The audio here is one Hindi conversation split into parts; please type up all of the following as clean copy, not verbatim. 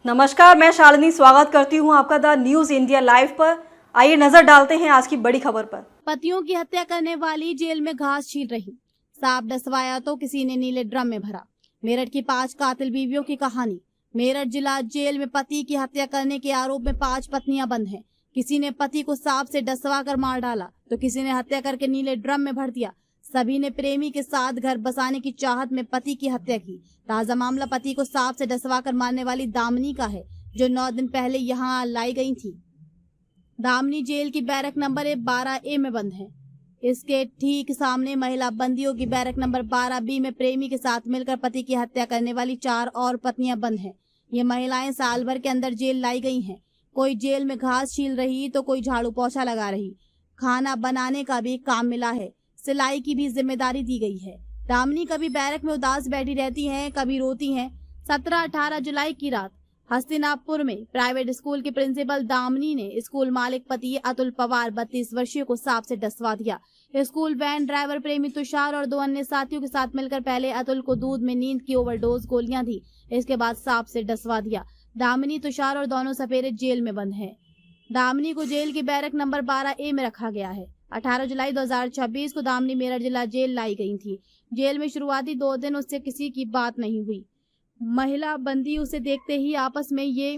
नमस्कार, मैं शालिनी स्वागत करती हूं आपका द न्यूज इंडिया लाइव पर। आइए नजर डालते हैं आज की बड़ी खबर पर। पतियों की हत्या करने वाली जेल में घास छील रही, सांप डसवाया तो किसी ने नीले ड्रम में भरा। मेरठ की 5 कातिल बीवियों की कहानी। मेरठ जिला जेल में पति की हत्या करने के आरोप में 5 पत्नियां बंद हैं। किसी ने पति को सांप से डसवा कर मार डाला तो किसी ने हत्या करके नीले ड्रम में भर दिया। सभी ने प्रेमी के साथ घर बसाने की चाहत में पति की हत्या की। ताजा मामला पति को सांप से डसवा कर मारने वाली दामिनी का है, जो 9 दिन पहले यहाँ लाई गई थी। दामिनी जेल की बैरक नंबर 12A में बंद है। इसके ठीक सामने महिला बंदियों की बैरक नंबर 12B में प्रेमी के साथ मिलकर पति की हत्या करने वाली 4 और पत्नियां बंद हैं। ये महिलाएं साल भर के अंदर जेल लाई गई हैं। कोई जेल में घास छील रही तो कोई झाड़ू पोछा लगा रही। खाना बनाने का भी काम मिला है, सिलाई की भी जिम्मेदारी दी गई है। दामिनी कभी बैरक में उदास बैठी रहती हैं, कभी रोती हैं। 17-18 जुलाई की रात हस्तिनापुर में प्राइवेट स्कूल की प्रिंसिपल दामिनी ने स्कूल मालिक पति अतुल पवार 32 वर्षीय को सांप से डसवा दिया। स्कूल वैन ड्राइवर प्रेमी तुषार और 2 अन्य साथियों के साथ मिलकर पहले अतुल को दूध में नींद की ओवरडोज गोलियां दी, इसके बाद सांप से डसवा दिया। दामिनी, तुषार और दोनों सपेरे जेल में बंद हैं। दामिनी को जेल की बैरक नंबर 12A में रखा गया है। 18 जुलाई 2026 को दामिनी मेरठ जिला जेल लाई गई थी। जेल में शुरुआती 2 दिन उससे किसी की बात नहीं हुई। महिला बंदी उसे देखते ही आपस में ये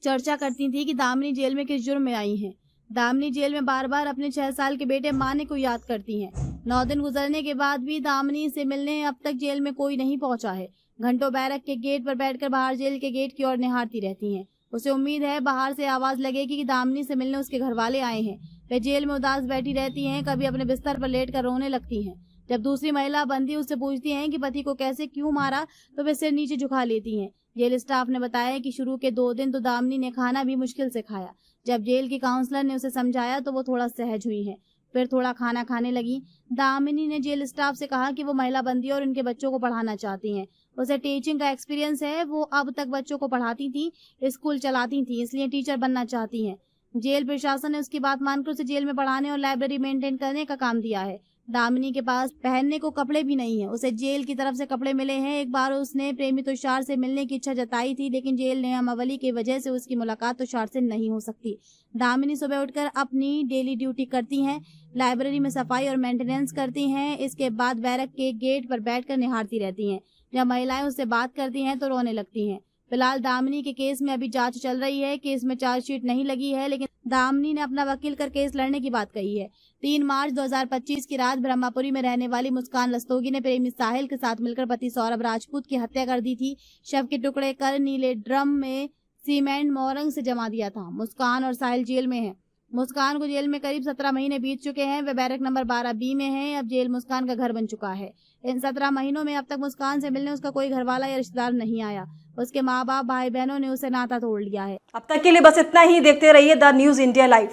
चर्चा करती थी कि दामिनी जेल में किस जुर्म में आई हैं। दामिनी जेल में बार बार अपने 6 साल के बेटे माने को याद करती हैं। 9 दिन गुजरने के बाद भी दामिनी से मिलने अब तक जेल में कोई नहीं पहुंचा है। घंटों बैरक के गेट पर बैठकर बाहर जेल के गेट की ओर निहारती रहती हैं। उसे उम्मीद है बाहर से आवाज लगेगी कि दामिनी से मिलने उसके घर वाले आए हैं। वे जेल में उदास बैठी रहती हैं, कभी अपने बिस्तर पर लेटकर रोने लगती हैं। जब दूसरी महिला बंदी उससे पूछती हैं कि पति को कैसे क्यों मारा तो वे सिर नीचे झुका लेती हैं। जेल स्टाफ ने बताया कि शुरू के 2 दिन तो दामिनी ने खाना भी मुश्किल से खाया। जब जेल की काउंसलर ने उसे समझाया तो वो थोड़ा सहज हुई है, फिर थोड़ा खाना खाने लगी। दामिनी ने जेल स्टाफ से कहा कि वो महिला बंदी और उनके बच्चों को पढ़ाना चाहती हैं। उसे टीचिंग का एक्सपीरियंस है, वो अब तक बच्चों को पढ़ाती थी, स्कूल चलाती थी, इसलिए टीचर बनना चाहती हैं। जेल प्रशासन ने उसकी बात मानकर उसे जेल में पढ़ाने और लाइब्रेरी मेंटेन करने का काम दिया है। दामिनी के पास पहनने को कपड़े भी नहीं है, उसे जेल की तरफ से कपड़े मिले हैं। एक बार उसने प्रेमी तुषार से मिलने की इच्छा जताई थी, लेकिन जेल नियमावली की वजह से उसकी मुलाकात तुषार से नहीं हो सकती। दामिनी सुबह उठकर अपनी डेली ड्यूटी करती हैं, लाइब्रेरी में सफाई और मेंटेनेंस करती हैं। इसके बाद बैरक के गेट पर बैठकर निहारती रहती हैं। जब महिलाएं उससे बात करती हैं तो रोने लगती हैं। फिलहाल दामिनी के केस में अभी जांच चल रही है। केस में चार्जशीट नहीं लगी है, लेकिन दामिनी ने अपना वकील कर केस लड़ने की बात कही है। 3 मार्च 2025 की रात ब्रह्मापुरी में रहने वाली मुस्कान रस्तोगी ने प्रेमी साहिल के साथ मिलकर पति सौरभ राजपूत की हत्या कर दी थी। शव के टुकड़े कर नीले ड्रम में सीमेंट मोरंग से जमा दिया था। मुस्कान और साहिल जेल में है। मुस्कान को जेल में करीब 17 महीने बीत चुके हैं। वे बैरक नंबर 12B में है। अब जेल मुस्कान का घर बन चुका है। इन 17 महीनों में अब तक मुस्कान से मिलने उसका कोई घरवाला या रिश्तेदार नहीं आया। उसके माँ बाप, भाई बहनों ने उसे नाता तोड़ लिया है। अब तक के लिए बस इतना ही। देखते रहिए द न्यूज इंडिया लाइव।